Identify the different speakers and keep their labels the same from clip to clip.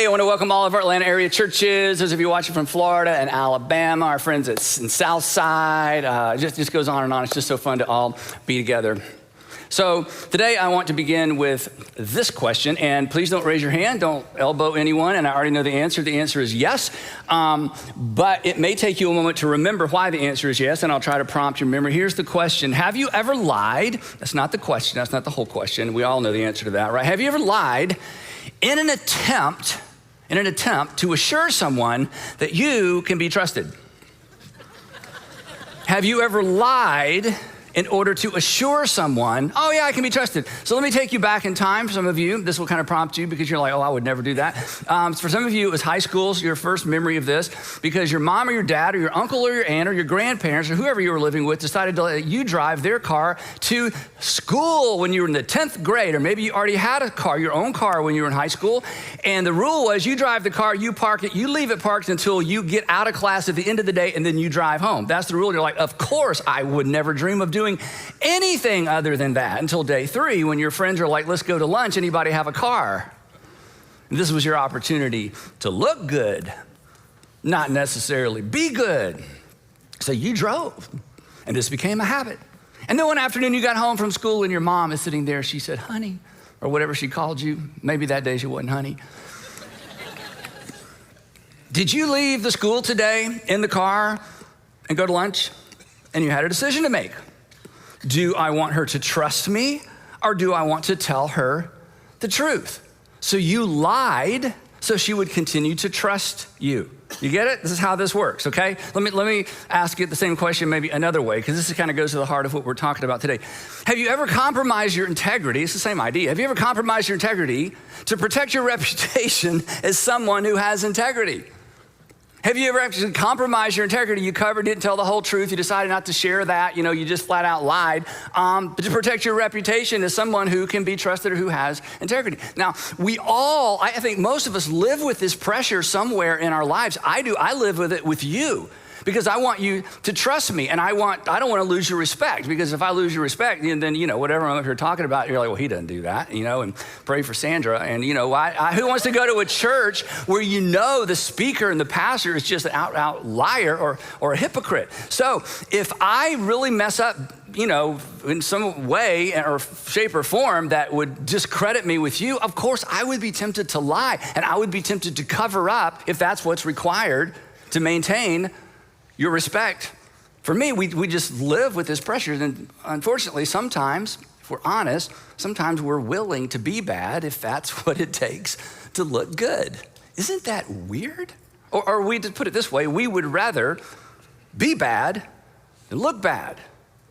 Speaker 1: I want to welcome all of our Atlanta area churches, those of you watching from Florida and Alabama, our friends in Southside. Just goes on and on. It's just so fun to all be together. So today I want to begin with this question, and please don't raise your hand, don't elbow anyone, and I already know the answer. The answer is yes, but it may take you a moment to remember why the answer is yes, and I'll try to prompt your memory. Here's the question. Have you ever lied? That's not the question. That's not the whole question. We all know the answer to that, right? Have you ever lied in an attempt to assure someone that you can be trusted? Have you ever lied in order to assure someone, oh yeah, I can be trusted? So let me take you back in time. For some of you, this will kind of prompt you because you're like, oh, I would never do that. For some of you, it was high school, so your first memory of this, because your mom or your dad or your uncle or your aunt or your grandparents or whoever you were living with decided to let you drive their car to school when you were in the 10th grade, or maybe you already had a car, your own car when you were in high school. And the rule was you drive the car, you park it, you leave it parked until you get out of class at the end of the day, and then you drive home. That's the rule. You're like, of course, I would never dream of doing anything other than that until day 3 when your friends are like, let's go to lunch, anybody have a car? And this was your opportunity to look good, not necessarily be good. So you drove, and this became a habit. And then one afternoon you got home from school and your mom is sitting there. She said, honey, or whatever she called you. Maybe that day she wasn't honey. Did you leave the school today in the car and go to lunch? And you had a decision to make. Do I want her to trust me, or do I want to tell her the truth? So you lied so she would continue to trust you. You get it? This is how this works, okay? Let me ask you the same question maybe another way, because this kind of goes to the heart of what we're talking about today. Have you ever compromised your integrity? It's the same idea. Have you ever compromised your integrity to protect your reputation as someone who has integrity? Have you ever actually compromised your integrity? You covered, didn't tell the whole truth. You decided not to share that. You just flat out lied to protect your reputation as someone who can be trusted or who has integrity. Now, I think most of us live with this pressure somewhere in our lives. I do. I live with it with you because I want you to trust me, and I don't want to lose your respect, because if I lose your respect, then whatever I'm up here talking about, you're like, well, he doesn't do that, and pray for Sandra. And who wants to go to a church where the speaker and the pastor is just an out liar or a hypocrite? So if I really mess up, in some way or shape or form that would discredit me with you, of course I would be tempted to lie, and I would be tempted to cover up if that's what's required to maintain your respect. For me, we just live with this pressure. And unfortunately, sometimes, if we're honest, sometimes we're willing to be bad if that's what it takes to look good. Isn't that weird? Or we, to put it this way, we would rather be bad than look bad.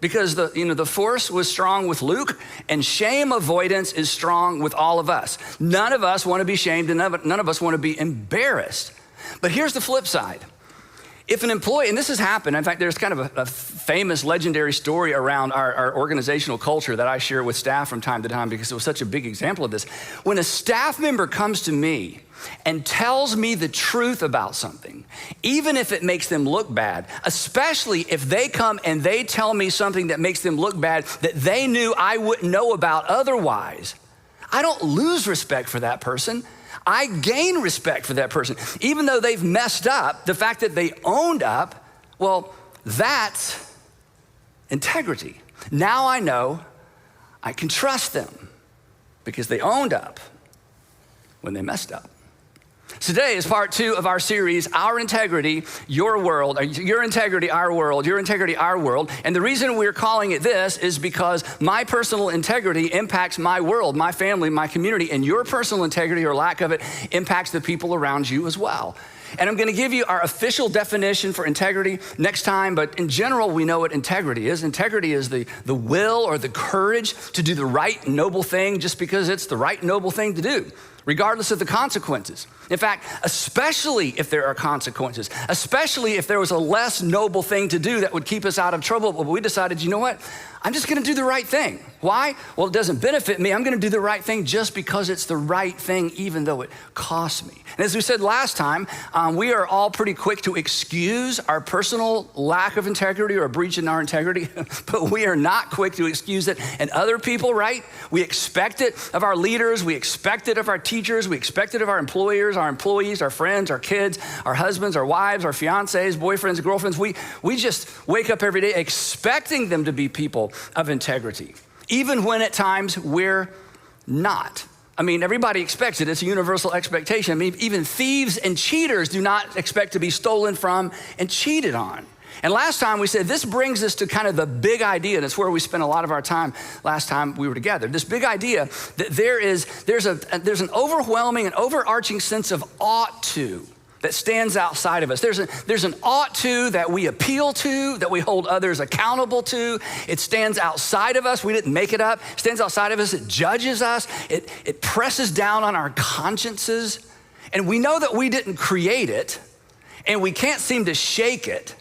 Speaker 1: Because the force was strong with Luke, and shame avoidance is strong with all of us. None of us want to be shamed, and none of us want to be embarrassed. But here's the flip side. If an employee, and this has happened, in fact, there's kind of a famous legendary story around our organizational culture that I share with staff from time to time because it was such a big example of this. When a staff member comes to me and tells me the truth about something, even if it makes them look bad, especially if they come and they tell me something that makes them look bad that they knew I wouldn't know about otherwise, I don't lose respect for that person. I gain respect for that person. Even though they've messed up, the fact that they owned up, well, that's integrity. Now I know I can trust them because they owned up when they messed up. So today is part 2 of our series, Our Integrity, Your World, or Your Integrity, Our World, Your Integrity, Our World. And the reason we're calling it this is because my personal integrity impacts my world, my family, my community, and your personal integrity or lack of it impacts the people around you as well. And I'm going to give you our official definition for integrity next time, but in general, we know what integrity is. Integrity is the will or the courage to do the right, noble thing just because it's the right, noble thing to do, regardless of the consequences. In fact, especially if there are consequences, especially if there was a less noble thing to do that would keep us out of trouble, but we decided, you know what? I'm just gonna do the right thing. Why? Well, it doesn't benefit me. I'm gonna do the right thing just because it's the right thing, even though it costs me. And as we said last time, we are all pretty quick to excuse our personal lack of integrity or a breach in our integrity, but we are not quick to excuse it in other people, right? We expect it of our leaders, we expect it of our teachers, we expect it of our employers, our employees, our friends, our kids, our husbands, our wives, our fiancés, boyfriends, girlfriends. We just wake up every day expecting them to be people of integrity, even when at times we're not. I mean, everybody expects it. It's a universal expectation. I mean, even thieves and cheaters do not expect to be stolen from and cheated on. And last time we said this brings us to kind of the big idea, and it's where we spent a lot of our time last time we were together. This big idea that there's an overwhelming and overarching sense of ought to that stands outside of us. There's an ought to that we appeal to, that we hold others accountable to. It stands outside of us. We didn't make it up. It stands outside of us. It judges us. It presses down on our consciences. And we know that we didn't create it, and we can't seem to shake it.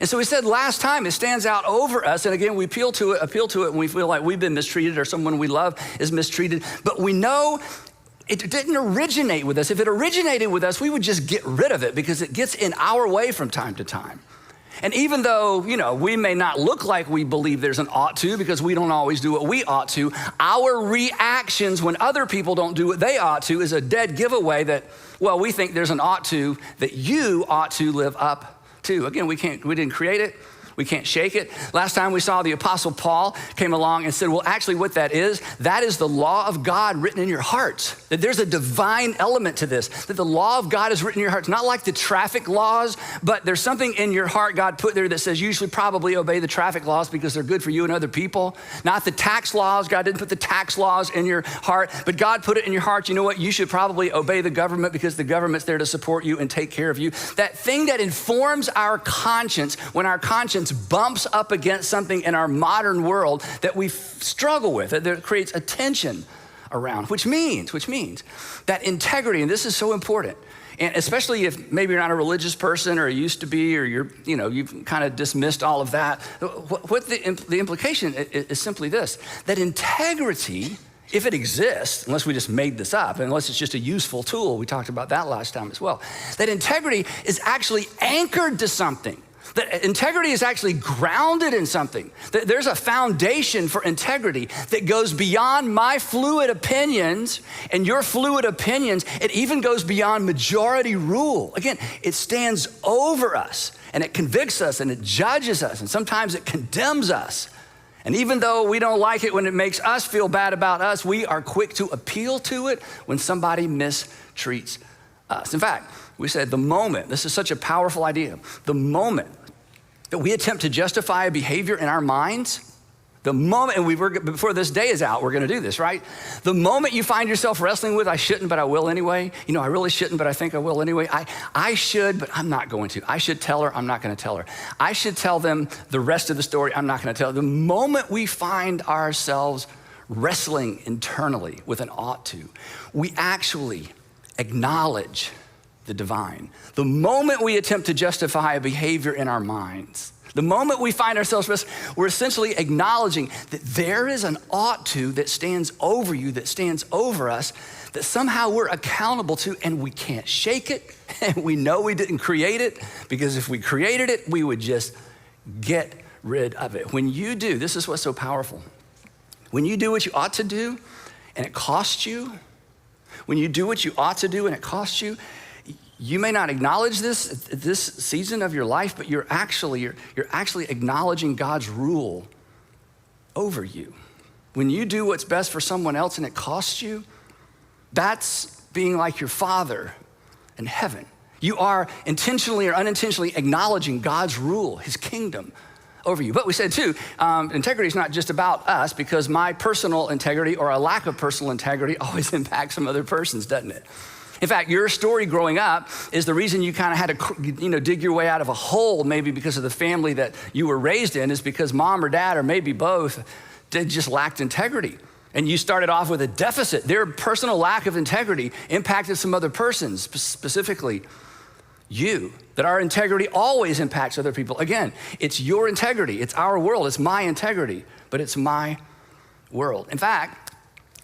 Speaker 1: And so we said last time, it stands out over us. And again, we appeal to it when we feel like we've been mistreated or someone we love is mistreated. But we know it didn't originate with us. If it originated with us, we would just get rid of it because it gets in our way from time to time. And even though, we may not look like we believe there's an ought to because we don't always do what we ought to, our reactions when other people don't do what they ought to is a dead giveaway that, well, we think there's an ought to that you ought to live up to. Again, we didn't create it. We can't shake it. Last time we saw the Apostle Paul came along and said, well, actually what that is the law of God written in your hearts. That there's a divine element to this, that the law of God is written in your hearts, not like the traffic laws, but there's something in your heart God put there that says you should probably obey the traffic laws because they're good for you and other people. Not the tax laws. God didn't put the tax laws in your heart, but God put it in your heart. You know what? You should probably obey the government because the government's there to support you and take care of you. That thing that informs our conscience when our conscience bumps up against something in our modern world that we struggle with, that creates a tension around, which means that integrity, and this is so important, and especially if maybe you're not a religious person or used to be, or you've kind of dismissed all of that, what the implication is simply this, that integrity, if it exists, unless we just made this up, unless it's just a useful tool, we talked about that last time as well, that integrity is actually anchored to something. That integrity is actually grounded in something. That there's a foundation for integrity that goes beyond my fluid opinions and your fluid opinions. It even goes beyond majority rule. Again, it stands over us and it convicts us and it judges us and sometimes it condemns us. And even though we don't like it when it makes us feel bad about us, we are quick to appeal to it when somebody mistreats us. In fact, we said the moment, this is such a powerful idea, the moment that we attempt to justify a behavior in our minds, the moment, and before this day is out, we're gonna do this, right? The moment you find yourself wrestling with, I shouldn't, but I will anyway. I really shouldn't, but I think I will anyway. I should, but I'm not going to. I should tell her, I'm not gonna tell her. I should tell them the rest of the story, I'm not gonna tell them. The moment we find ourselves wrestling internally with an ought to, we actually acknowledge the divine. The moment we attempt to justify a behavior in our minds, the moment we find ourselves, we're essentially acknowledging that there is an ought to that stands over you, that stands over us, that somehow we're accountable to, and we can't shake it, and we know we didn't create it, because if we created it, we would just get rid of it. When you do, this is what's so powerful. When you do what you ought to do, and it costs you, when you do what you ought to do and it costs you, you may not acknowledge this season of your life, but you're actually acknowledging God's rule over you. When you do what's best for someone else and it costs you, that's being like your Father in heaven. You are intentionally or unintentionally acknowledging God's rule, his kingdom over you. But we said too, integrity is not just about us, because my personal integrity or a lack of personal integrity always impacts some other person's, doesn't it? In fact, your story growing up is the reason you kind of had to, dig your way out of a hole, maybe because of the family that you were raised in, is because mom or dad, or maybe both, they just lacked integrity. And you started off with a deficit. Their personal lack of integrity impacted some other persons, specifically you. That our integrity always impacts other people. Again, it's your integrity. It's our world. It's my integrity, but it's my world. In fact,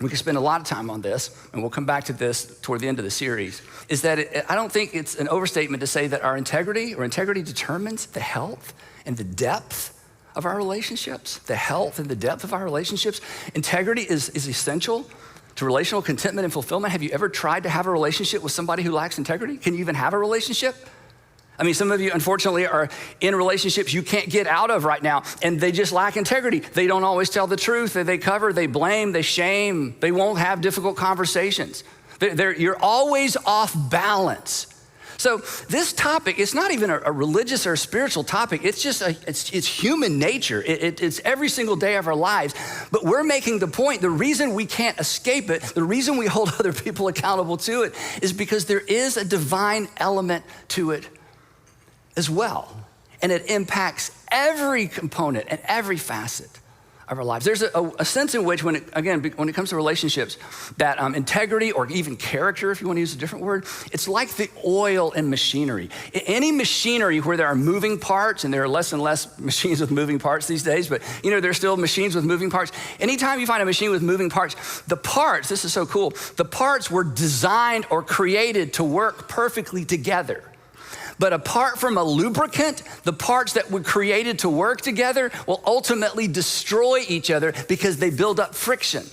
Speaker 1: we can spend a lot of time on this, and we'll come back to this toward the end of the series, is that I don't think it's an overstatement to say that our integrity determines the health and the depth of our relationships. The health and the depth of our relationships. Integrity is essential to relational contentment and fulfillment. Have you ever tried to have a relationship with somebody who lacks integrity? Can you even have a relationship? I mean, some of you, unfortunately, are in relationships you can't get out of right now, and they just lack integrity. They don't always tell the truth. They cover, they blame, they shame. They won't have difficult conversations. You're always off balance. So this topic, it's not even a religious or a spiritual topic. It's just, it's human nature. It's every single day of our lives. But we're making the point, the reason we can't escape it, the reason we hold other people accountable to it, is because there is a divine element to it as well. And it impacts every component and every facet of our lives. There's a sense in which when it comes to relationships, that integrity, or even character, if you want to use a different word, it's like the oil in machinery. Any machinery where there are moving parts, and there are less and less machines with moving parts these days, but there's still machines with moving parts. Anytime you find a machine with moving parts, the parts, this is so cool, the parts were designed or created to work perfectly together. But apart from a lubricant, the parts that were created to work together will ultimately destroy each other because they build up friction.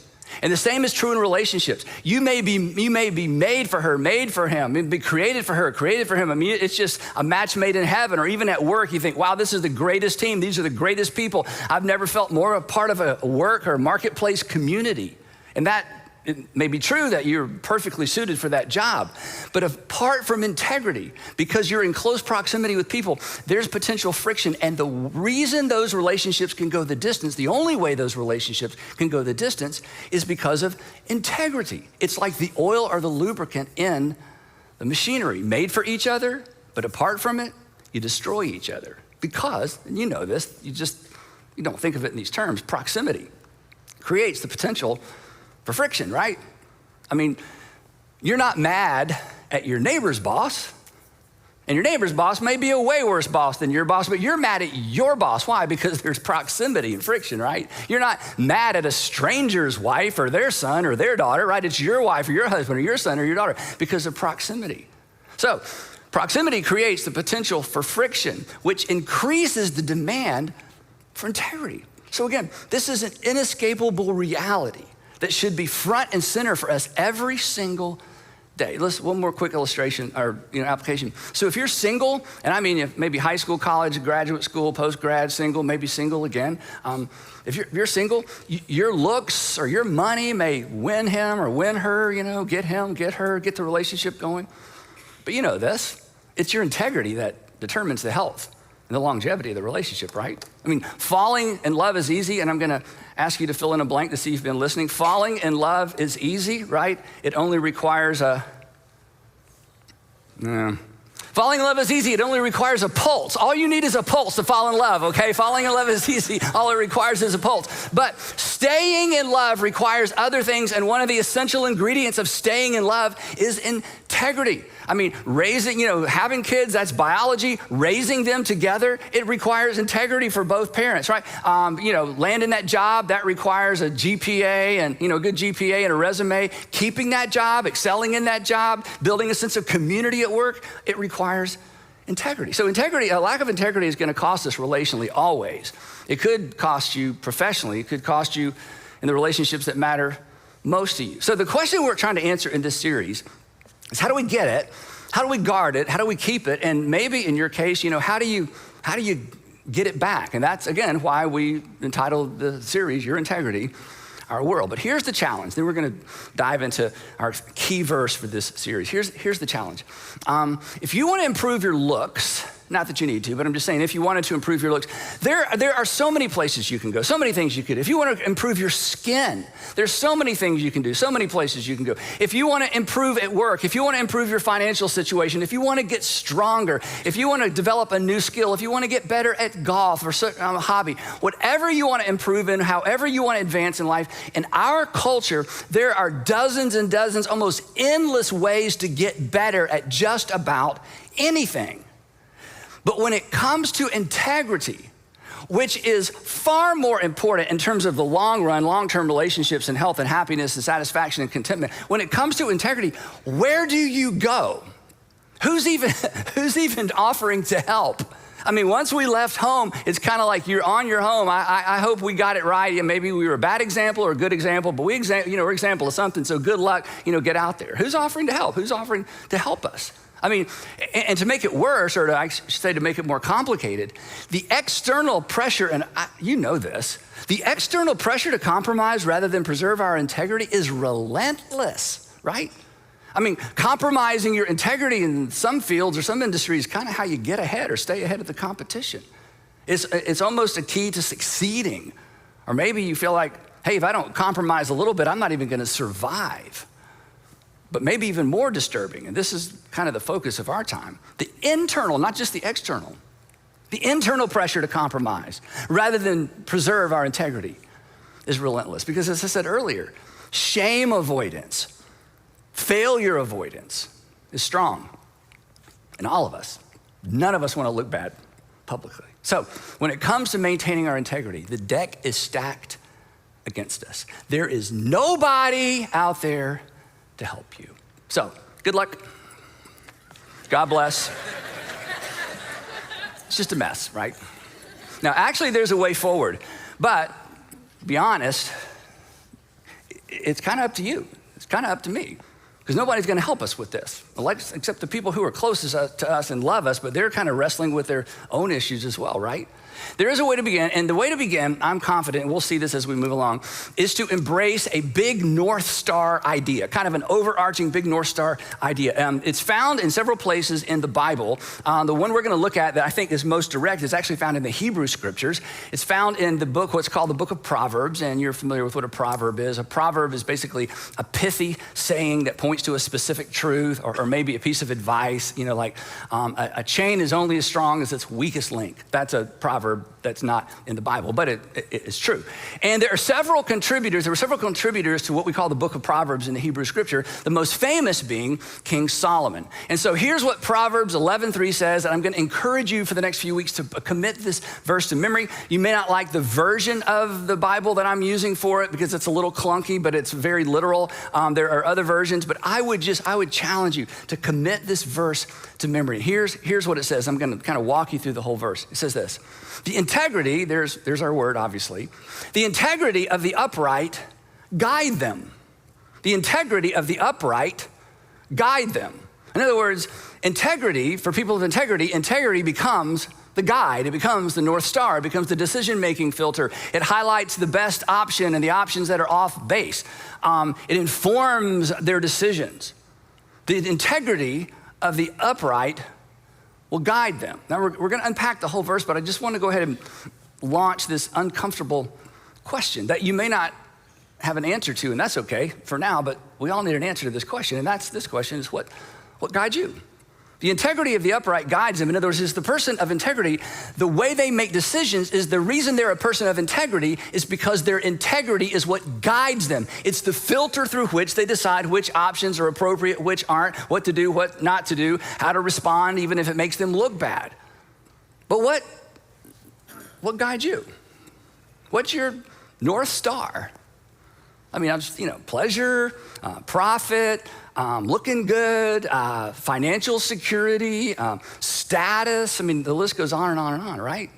Speaker 1: And the same is true in relationships. You may be made for her, made for him, be created for her, created for him. I mean, it's just a match made in heaven. Or even at work, you think, wow, this is the greatest team. These are the greatest people. I've never felt more a part of a work or marketplace community. And that, it may be true that you're perfectly suited for that job, but apart from integrity, because you're in close proximity with people, there's potential friction. And the reason those relationships can go the distance, the only way those relationships can go the distance, is because of integrity. It's like the oil or the lubricant in the machinery, made for each other, but apart from it, you destroy each other. Because, and you know this, you don't think of it in these terms, proximity creates the potential for friction, right? I mean, you're not mad at your neighbor's boss, and your neighbor's boss may be a way worse boss than your boss, but you're mad at your boss. Why? Because there's proximity and friction, right? You're not mad at a stranger's wife or their son or their daughter, right? It's your wife or your husband or your son or your daughter because of proximity. So proximity creates the potential for friction, which increases the demand for integrity. So again, this is an inescapable reality that should be front and center for us every single day. One more quick illustration or application. So if you're single, and I mean maybe high school, college, graduate school, post-grad, single, maybe single again. If you're single, your looks or your money may win him or win her, get him, get her, get the relationship going. But you know this, it's your integrity that determines the health and the longevity of the relationship, right? I mean, falling in love is easy, and I'm gonna ask you to fill in a blank to see if you've been listening. Falling in love is easy, right? It only requires Falling in love is easy. It only requires a pulse. All you need is a pulse to fall in love, okay? Falling in love is easy. All it requires is a pulse. But staying in love requires other things, and one of the essential ingredients of staying in love is integrity. I mean, having kids, that's biology. Raising them together, it requires integrity for both parents, right? Landing that job, that requires a GPA and, good GPA and a resume. Keeping that job, excelling in that job, building a sense of community at work, it requires integrity. So a lack of integrity is gonna cost us relationally always. It could cost you professionally. It could cost you in the relationships that matter most to you. So the question we're trying to answer in this series is, how do we get it? How do we guard it? How do we keep it? And maybe in your case, how do you get it back? And that's, again, why we entitled the series, Your Integrity, Our World. But here's the challenge. Then we're gonna dive into our key verse for this series. Here's the challenge. If you wanna improve your looks, not that you need to, but I'm just saying, if you wanted to improve your looks, there are so many places you can go, so many things you could. If you want to improve your skin, there's so many things you can do, so many places you can go. If you want to improve at work, if you want to improve your financial situation, if you want to get stronger, if you want to develop a new skill, if you want to get better at golf or a hobby, whatever you want to improve in, however you want to advance in life, in our culture, there are dozens and dozens, almost endless ways to get better at just about anything. But when it comes to integrity, which is far more important in terms of the long run, long-term relationships and health and happiness and satisfaction and contentment. When it comes to integrity, where do you go? Who's even offering to help? I mean, once we left home, it's kind of like you're on your home. I hope we got it right. And maybe we were a bad example or a good example, but we're example of something. So good luck, get out there. Who's offering to help? Who's offering to help us? I mean, and to make it worse, or I should say to make it more complicated, the external pressure, and this, the external pressure to compromise rather than preserve our integrity is relentless, right? I mean, compromising your integrity in some fields or some industries is kind of how you get ahead or stay ahead of the competition. It's almost a key to succeeding. Or maybe you feel like, hey, if I don't compromise a little bit, I'm not even gonna survive. But maybe even more disturbing, and this is kind of the focus of our time, the internal, not just the external, the internal pressure to compromise rather than preserve our integrity is relentless. Because as I said earlier, shame avoidance, failure avoidance is strong in all of us. None of us want to look bad publicly. So when it comes to maintaining our integrity, the deck is stacked against us. There is nobody out there to help you. So good luck. God bless. It's just a mess, right? Now, actually, there's a way forward, but to be honest, it's kind of up to you. It's kind of up to me. Because nobody's gonna help us with this, except the people who are closest to us and love us, but they're kind of wrestling with their own issues as well, right? There is a way to begin, and the way to begin, I'm confident, and we'll see this as we move along, is to embrace a big North Star idea, kind of an overarching big North Star idea. It's found in several places in the Bible. The one we're gonna look at that I think is most direct is actually found in the Hebrew scriptures. It's found in the book, what's called the book of Proverbs, and you're familiar with what a proverb is. A proverb is basically a pithy saying that points to a specific truth or maybe a piece of advice, like a chain is only as strong as its weakest link. That's a proverb that's not in the Bible, but it's true. And there were several contributors to what we call the book of Proverbs in the Hebrew scripture, the most famous being King Solomon. And so here's what Proverbs 11:3 says, and I'm gonna encourage you for the next few weeks to commit this verse to memory. You may not like the version of the Bible that I'm using for it because it's a little clunky, but it's very literal. There are other versions, but I would challenge you to commit this verse to memory. Here's what it says. I'm gonna kind of walk you through the whole verse. It says this: the integrity, there's our word, obviously. The integrity of the upright guide them. The integrity of the upright guide them. In other words, integrity, for people of integrity becomes the guide. It becomes the North Star. It becomes the decision-making filter. It highlights the best option and the options that are off base. It informs their decisions. The integrity of the upright will guide them. Now we're gonna unpack the whole verse, but I just wanna go ahead and launch this uncomfortable question that you may not have an answer to, and that's okay for now, but we all need an answer to this question, and this question is what guides you? The integrity of the upright guides them. In other words, is the person of integrity, the way they make decisions is the reason they're a person of integrity is because their integrity is what guides them. It's the filter through which they decide which options are appropriate, which aren't, what to do, what not to do, how to respond, even if it makes them look bad. But what guides you? What's your North Star? I mean, pleasure, profit, looking good, financial security, status. I mean, the list goes on and on and on, right?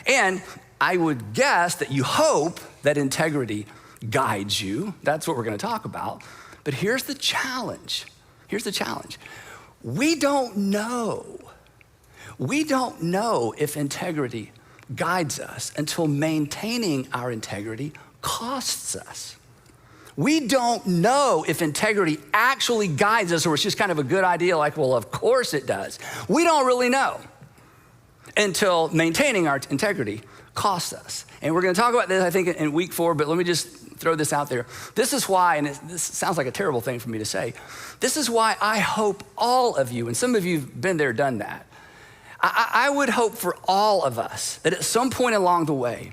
Speaker 1: And I would guess that you hope that integrity guides you. That's what we're gonna talk about. But here's the challenge. We don't know if integrity guides us until maintaining our integrity costs us. We don't know if integrity actually guides us or it's just kind of a good idea like, well, of course it does. We don't really know until maintaining our integrity costs us. And we're gonna talk about this, I think, in week 4, but let me just throw this out there. This is why, and this sounds like a terrible thing for me to say, this is why I hope all of you, and some of you have been there, done that, I would hope for all of us that at some point along the way,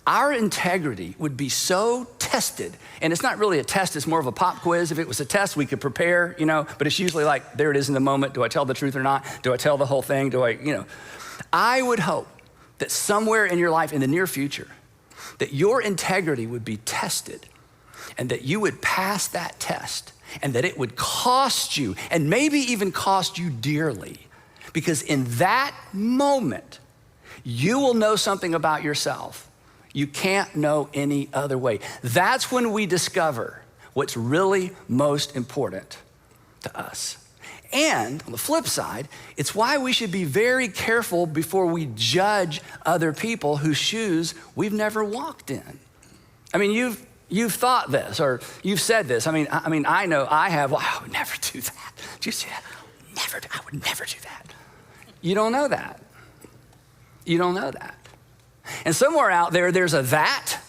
Speaker 1: our integrity would be so tested, and it's not really a test, it's more of a pop quiz. If it was a test, we could prepare, but it's usually like, there it is in the moment. Do I tell the truth or not? Do I tell the whole thing? I would hope that somewhere in your life in the near future, that your integrity would be tested and that you would pass that test and that it would cost you and maybe even cost you dearly, because in that moment, you will know something about yourself you can't know any other way. That's when we discover what's really most important to us. And on the flip side, it's why we should be very careful before we judge other people whose shoes we've never walked in. I mean, you've thought this, or you've said this. I mean, I know I have. Well, I would never do that. Did you see that? I would never do that. You don't know that. You don't know that. And somewhere out there, there's a that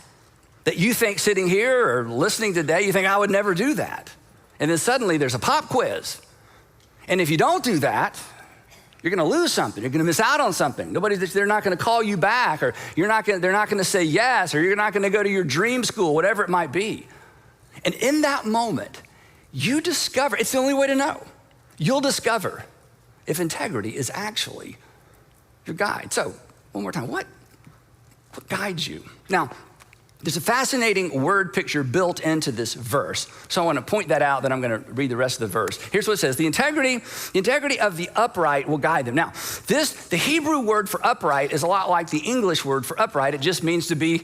Speaker 1: you think sitting here or listening today, you think I would never do that. And then suddenly there's a pop quiz. And if you don't do that, you're gonna lose something. You're gonna miss out on something. They're not gonna call you back, or they're not gonna say yes, or you're not gonna go to your dream school, whatever it might be. And in that moment, you discover, it's the only way to know. You'll discover if integrity is actually your guide. So, one more time, what guides you? Now, there's a fascinating word picture built into this verse. So I want to point that out, then I'm going to read the rest of the verse. Here's what it says. The integrity of the upright will guide them. Now, the Hebrew word for upright is a lot like the English word for upright. It just means to be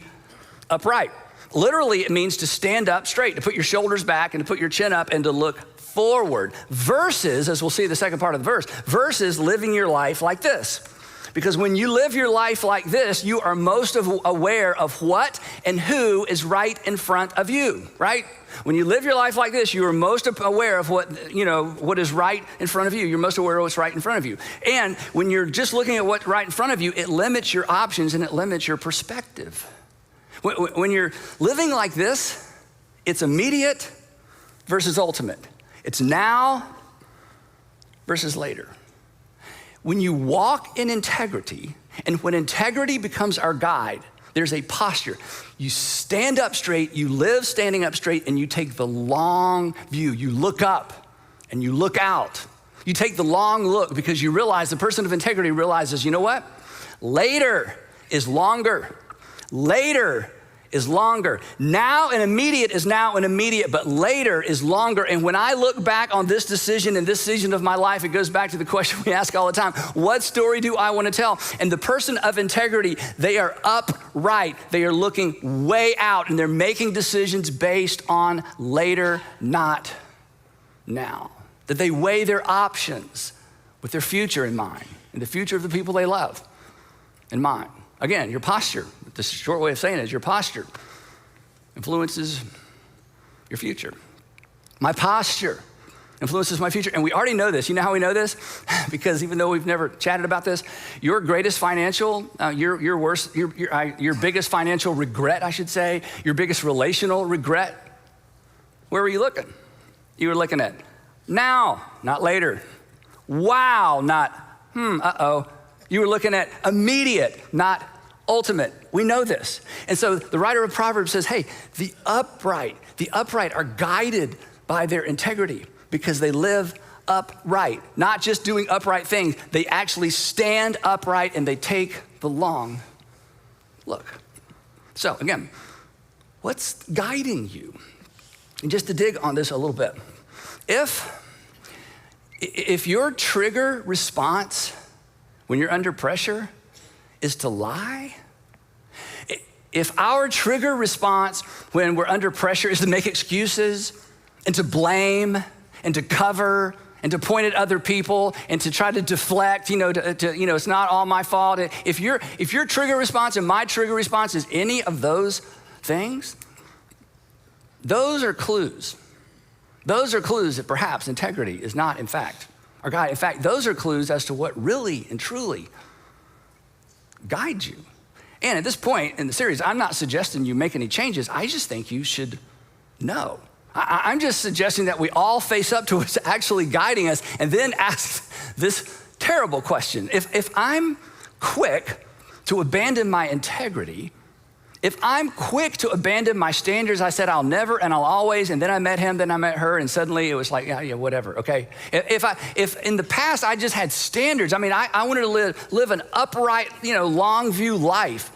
Speaker 1: upright. Literally, it means to stand up straight, to put your shoulders back and to put your chin up and to look forward. Versus, as we'll see the second part of the verse, versus living your life like this. Because when you live your life like this, you are most aware of what and who is right in front of you, right? When you live your life like this, you are most aware of what is right in front of you. You're most aware of what's right in front of you. And when you're just looking at what's right in front of you, it limits your options and it limits your perspective. When you're living like this, it's immediate versus ultimate. It's now versus later. When you walk in integrity, and when integrity becomes our guide, there's a posture. You stand up straight, you live standing up straight, and you take the long view. You look up and you look out. You take the long look because you realize, the person of integrity realizes, you know what? Later is longer. Later is longer. Now and immediate is now and immediate, but later is longer. And when I look back on this decision and this season of my life, it goes back to the question we ask all the time. What story do I want to tell? And the person of integrity, they are upright. They are looking way out and they're making decisions based on later, not now. That they weigh their options with their future in mind and the future of the people they love in mind. Again, your posture, the short way of saying it is your posture influences your future. My posture influences my future. And we already know this. You know how we know this? Because even though we've never chatted about this, your greatest financial, your biggest financial regret, I should say, your biggest relational regret, where were you looking? You were looking at now, not later. Wow, not uh-oh. You were looking at immediate, not ultimate. We know this. And so the writer of Proverbs says, hey, the upright are guided by their integrity because they live upright, not just doing upright things. They actually stand upright and they take the long look. So again, what's guiding you? And just to dig on this a little bit, if your trigger response when you're under pressure is to lie, if our trigger response when we're under pressure is to make excuses and to blame and to cover and to point at other people and to try to deflect, it's not all my fault. If your trigger response and my trigger response is any of those things, those are clues. Those are clues that perhaps integrity is not, in fact, our guide. In fact, those are clues as to what really and truly guides you. And at this point in the series, I'm not suggesting you make any changes. I just think you should know. I'm just suggesting that we all face up to what's actually guiding us and then ask this terrible question. If I'm quick to abandon my integrity, If I'm quick to abandon my standards, I said I'll never and I'll always, and then I met him, then I met her, and suddenly it was like, yeah, whatever, okay? If in the past I just had standards, I mean, I wanted to live an upright, long view life.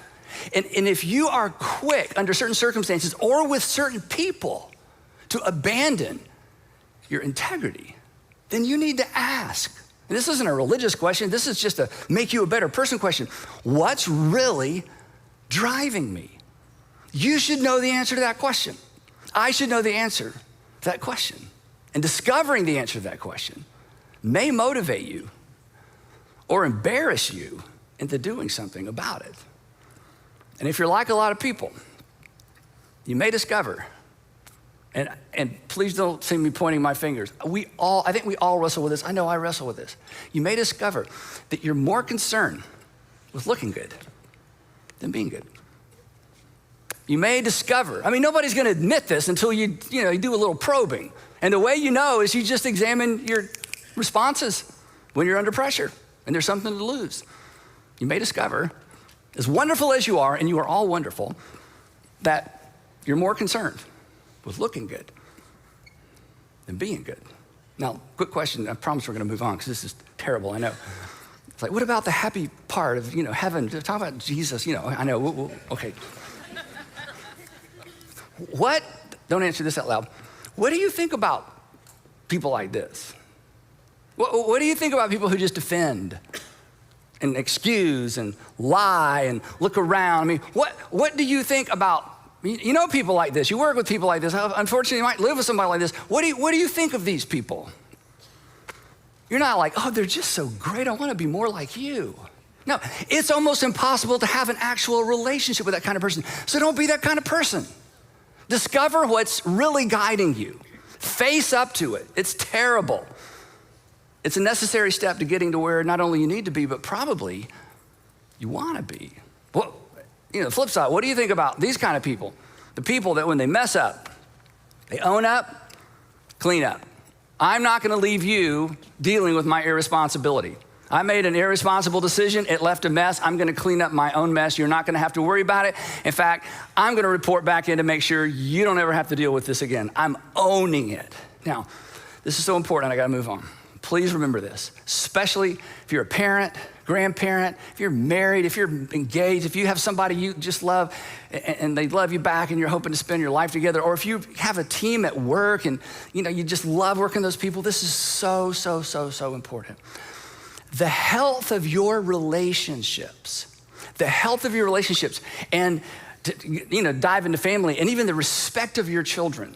Speaker 1: And if you are quick under certain circumstances or with certain people to abandon your integrity, then you need to ask. And this isn't a religious question. This is just a make you a better person question. What's really driving me? You should know the answer to that question. I should know the answer to that question. And discovering the answer to that question may motivate you or embarrass you into doing something about it. And if you're like a lot of people, you may discover, and please don't see me pointing my fingers. I think we all wrestle with this. I know I wrestle with this. You may discover that you're more concerned with looking good than being good. You may discover, nobody's gonna admit this until you do a little probing. And the way you know is you just examine your responses when you're under pressure and there's something to lose. You may discover, as wonderful as you are, and you are all wonderful, that you're more concerned with looking good than being good. Now, quick question, I promise we're gonna move on because this is terrible, I know. It's like, what about the happy part of, heaven? Talk about Jesus, I know, okay. Don't answer this out loud. What do you think about people like this? What do you think about people who just defend and excuse and lie and look around? What do you think about, people like this? You work with people like this. Unfortunately, you might live with somebody like this. What do you think of these people? You're not like, oh, they're just so great. I want to be more like you. No, it's almost impossible to have an actual relationship with that kind of person. So don't be that kind of person. Discover what's really guiding you. Face up to it. It's terrible. It's a necessary step to getting to where not only you need to be, but probably you want to be. Well, the flip side, what do you think about these kind of people? The people that when they mess up, they own up, clean up. I'm not going to leave you dealing with my irresponsibility. I made an irresponsible decision. It left a mess. I'm going to clean up my own mess. You're not going to have to worry about it. In fact, I'm going to report back in to make sure you don't ever have to deal with this again. I'm owning it. Now, this is so important. I got to move on. Please remember this, especially if you're a parent, grandparent, if you're married, if you're engaged, if you have somebody you just love and they love you back and you're hoping to spend your life together, or if you have a team at work and you just love working with those people, this is so, so, so, so important. The health of your relationships, and dive into family and even the respect of your children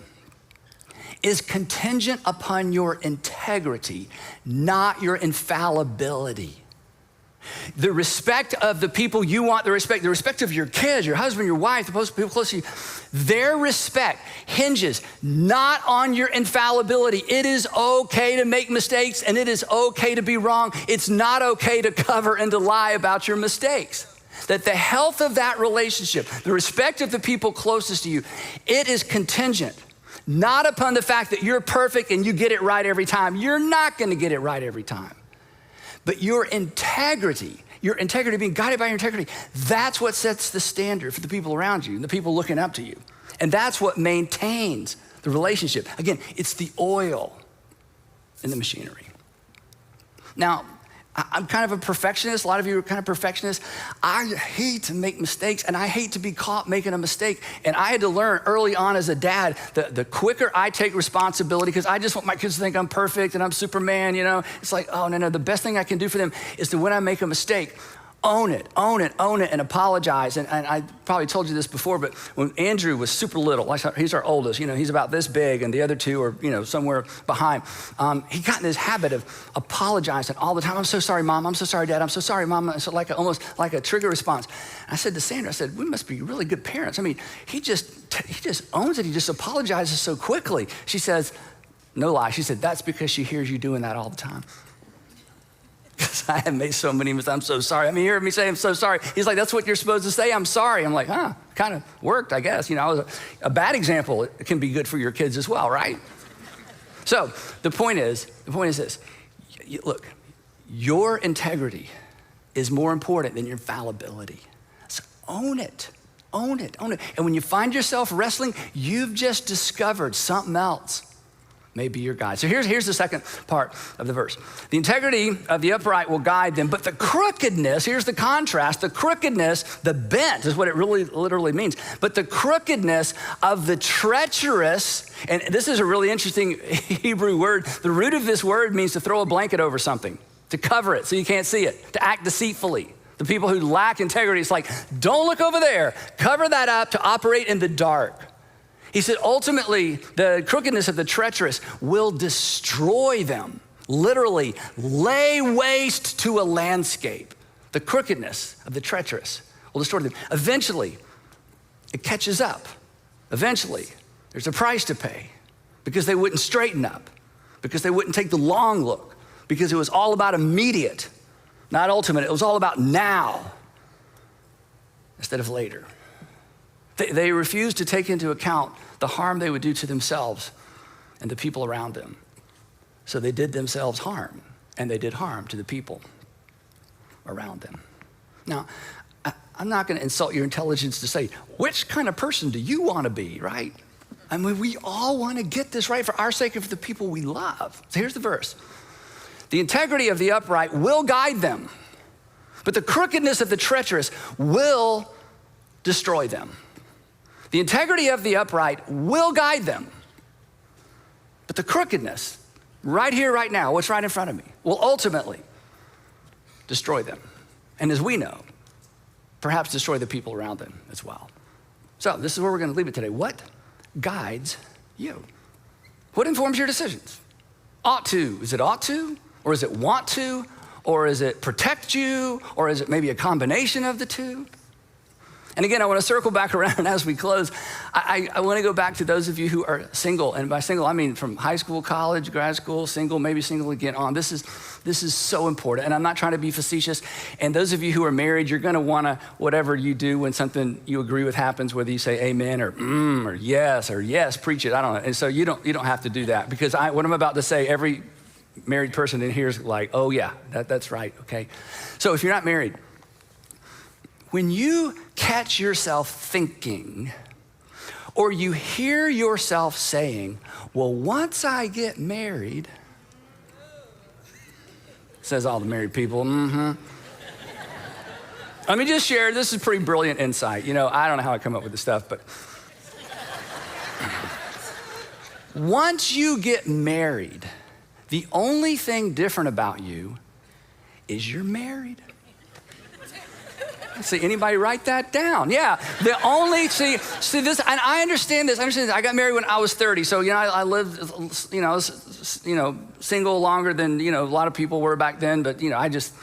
Speaker 1: is contingent upon your integrity, not your infallibility. The respect of the people you want, the respect of your kids, your husband, your wife, the people close to you, their respect hinges not on your infallibility. It is okay to make mistakes and it is okay to be wrong. It's not okay to cover and to lie about your mistakes. That the health of that relationship, the respect of the people closest to you, it is contingent not upon the fact that you're perfect and you get it right every time. You're not going to get it right every time. But your integrity, being guided by your integrity, that's what sets the standard for the people around you and the people looking up to you. And that's what maintains the relationship. Again, it's the oil in the machinery. Now, I'm kind of a perfectionist. A lot of you are kind of perfectionists. I hate to make mistakes and I hate to be caught making a mistake. And I had to learn early on as a dad, the quicker I take responsibility, because I just want my kids to think I'm perfect and I'm Superman, It's like, oh, no, the best thing I can do for them is to when I make a mistake, own it, and apologize. And I probably told you this before, but when Andrew was super little, he's our oldest, he's about this big and the other two are, somewhere behind. He got in this habit of apologizing all the time. I'm so sorry, Mom. I'm so sorry, Dad. I'm so sorry, Mom. So almost like a trigger response. I said to Sandra, we must be really good parents. He just owns it. He just apologizes so quickly. She says, no lie. She said, that's because she hears you doing that all the time. Because I have made so many mistakes. I'm so sorry. You heard me say I'm so sorry. He's like, that's what you're supposed to say. I'm sorry. I'm like, kind of worked, I guess. I was a bad example. It can be good for your kids as well, right? So the point is this. Look, your integrity is more important than your fallibility. So own it. Own it, own it. And when you find yourself wrestling, you've just discovered something else. Maybe your guide. So here's the second part of the verse. The integrity of the upright will guide them, but the crookedness, here's the contrast, the crookedness, the bent is what it really literally means, but the crookedness of the treacherous, and this is a really interesting Hebrew word. The root of this word means to throw a blanket over something, to cover it so you can't see it, to act deceitfully. The people who lack integrity, it's like, don't look over there, cover that up to operate in the dark. He said, ultimately, the crookedness of the treacherous will destroy them. Literally, lay waste to a landscape. The crookedness of the treacherous will destroy them. Eventually, it catches up. Eventually, there's a price to pay because they wouldn't straighten up, because they wouldn't take the long look, because it was all about immediate, not ultimate. It was all about now instead of later. They refused to take into account the harm they would do to themselves and the people around them. So they did themselves harm, and they did harm to the people around them. Now, I'm not going to insult your intelligence to say, which kind of person do you want to be, right? I mean, we all want to get this right for our sake and for the people we love. So here's the verse. The integrity of the upright will guide them, but the crookedness of the treacherous will destroy them. The integrity of the upright will guide them, but the crookedness, right here, right now, what's right in front of me, will ultimately destroy them. And as we know, perhaps destroy the people around them as well. So this is where we're going to leave it today. What guides you? What informs your decisions? Ought to. Is it ought to? Or is it want to? Or is it protect you? Or is it maybe a combination of the two? And again, I want to circle back around as we close. I want to go back to those of you who are single. And by single, I mean from high school, college, grad school, single, maybe single again on. This is so important. And I'm not trying to be facetious. And those of you who are married, you're going to want to, whatever you do when something you agree with happens, whether you say amen or yes, preach it. I don't know. And so you don't have to do that, because what I'm about to say, every married person in here is like, oh yeah, that's right, okay? So if you're not married, when you catch yourself thinking, or you hear yourself saying, well, once I get married, says all the married people, Let me just share, this is pretty brilliant insight. You know, I don't know how I come up with this stuff, but once you get married, the only thing different about you is you're married. See, anybody write that down? Yeah, the only, see this, and I understand this. I got married when I was 30, so, I lived, single longer than, a lot of people were back then, but, I just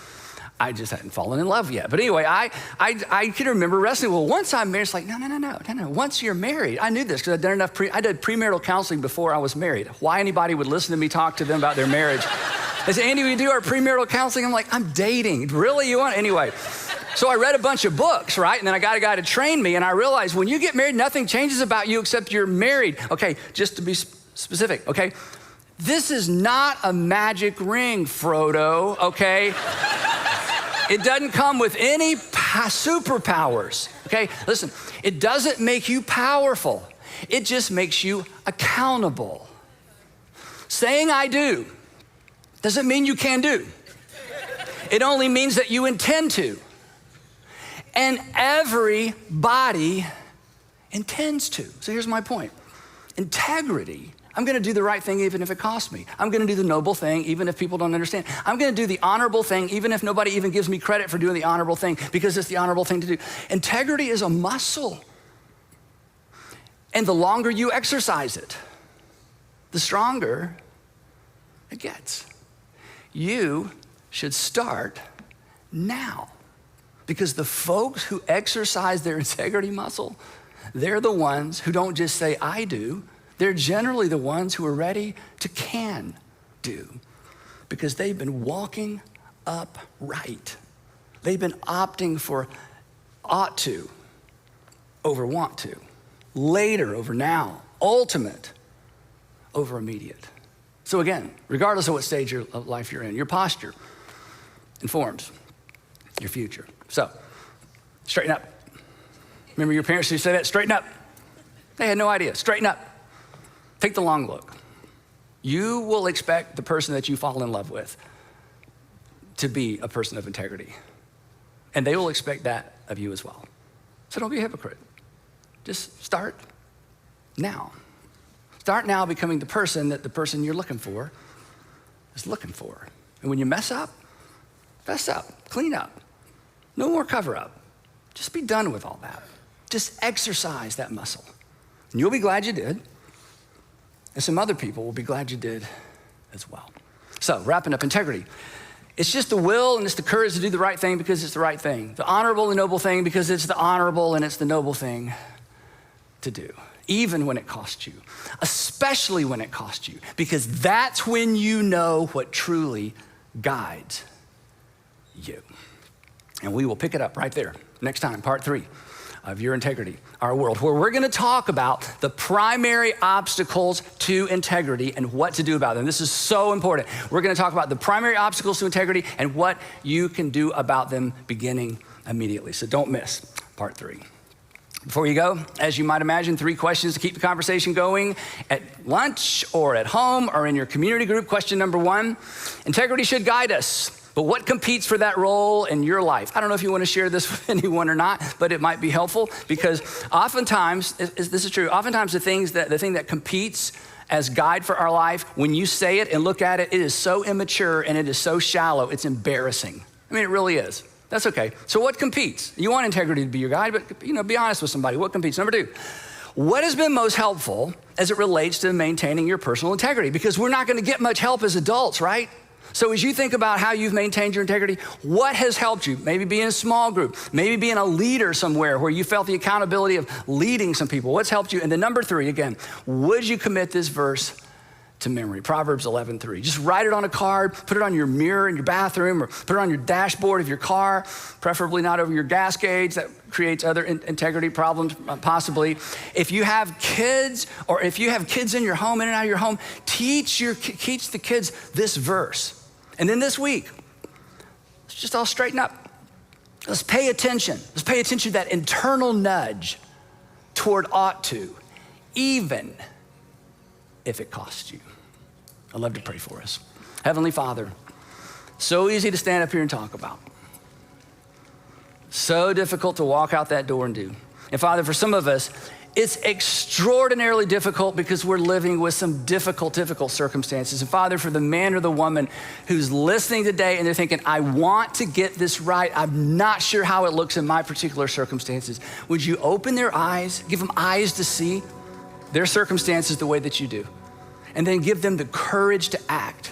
Speaker 1: hadn't fallen in love yet. But anyway, I can remember wrestling. Well, once I'm married, it's like, no. Once you're married, I knew this because I'd done enough, I did premarital counseling before I was married. Why anybody would listen to me talk to them about their marriage. They say, Andy, we do our premarital counseling. I'm like, I'm dating. Really, you want? Anyway. So I read a bunch of books, right? And then I got a guy to train me, and I realized when you get married, nothing changes about you except you're married. Okay, just to be specific, okay? This is not a magic ring, Frodo, okay? It doesn't come with any superpowers, okay? Listen, it doesn't make you powerful. It just makes you accountable. Saying I do doesn't mean you can do. It only means that you intend to. And everybody intends to. So here's my point. Integrity. I'm going to do the right thing even if it costs me. I'm going to do the noble thing even if people don't understand. I'm going to do the honorable thing even if nobody even gives me credit for doing the honorable thing, because it's the honorable thing to do. Integrity is a muscle. And the longer you exercise it, the stronger it gets. You should start now. Because the folks who exercise their integrity muscle, they're the ones who don't just say, I do. They're generally the ones who are ready to can do, because they've been walking upright. They've been opting for ought to over want to, later over now, ultimate over immediate. So again, regardless of what stage of life you're in, your posture informs your future. So, straighten up. Remember your parents who said that? Straighten up. They had no idea. Straighten up. Take the long look. You will expect the person that you fall in love with to be a person of integrity. And they will expect that of you as well. So don't be a hypocrite. Just start now. Start now becoming the person that the person you're looking for is looking for. And when you mess up, clean up. No more cover up. Just be done with all that. Just exercise that muscle. And you'll be glad you did. And some other people will be glad you did as well. So wrapping up, integrity. It's just the will and it's the courage to do the right thing because it's the right thing. The honorable and noble thing because it's the honorable and it's the noble thing to do. Even when it costs you, especially when it costs you, because that's when you know what truly guides you. And we will pick it up right there next time, part 3 of Your Integrity, Our World, where we're gonna talk about the primary obstacles to integrity and what to do about them. This is so important. We're gonna talk about the primary obstacles to integrity and what you can do about them beginning immediately. So don't miss part 3. Before you go, as you might imagine, 3 questions to keep the conversation going at lunch or at home or in your community group. Question number 1, integrity should guide us, but what competes for that role in your life? I don't know if you want to share this with anyone or not, but it might be helpful because oftentimes, this is true, oftentimes the thing that competes as guide for our life, when you say it and look at it, it is so immature and it is so shallow, it's embarrassing. I mean, it really is. That's okay. So what competes? You want integrity to be your guide, but be honest with somebody. What competes? Number 2, what has been most helpful as it relates to maintaining your personal integrity? Because we're not going to get much help as adults, right? So as you think about how you've maintained your integrity, what has helped you? Maybe being in a small group, maybe being a leader somewhere where you felt the accountability of leading some people. What's helped you? And then number 3, again, would you commit this verse to memory? Proverbs 11:3. Just write it on a card, put it on your mirror in your bathroom, or put it on your dashboard of your car, preferably not over your gas gauge. That creates other integrity problems, possibly. If you have kids, or if you have kids in your home, in and out of your home, teach the kids this verse. And then this week, let's just all straighten up. Let's pay attention. Let's pay attention to that internal nudge toward ought to, even if it costs you. I'd love to pray for us. Heavenly Father, so easy to stand up here and talk about. So difficult to walk out that door and do. And Father, for some of us, it's extraordinarily difficult because we're living with some difficult circumstances. And Father, for the man or the woman who's listening today and they're thinking, I want to get this right, I'm not sure how it looks in my particular circumstances, would you open their eyes, give them eyes to see their circumstances the way that you do, and then give them the courage to act.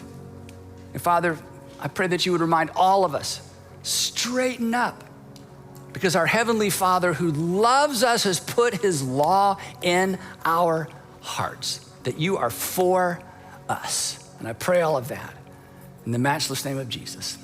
Speaker 1: And Father, I pray that you would remind all of us, straighten up, because our Heavenly Father who loves us has put his law in our hearts, that you are for us. And I pray all of that in the matchless name of Jesus.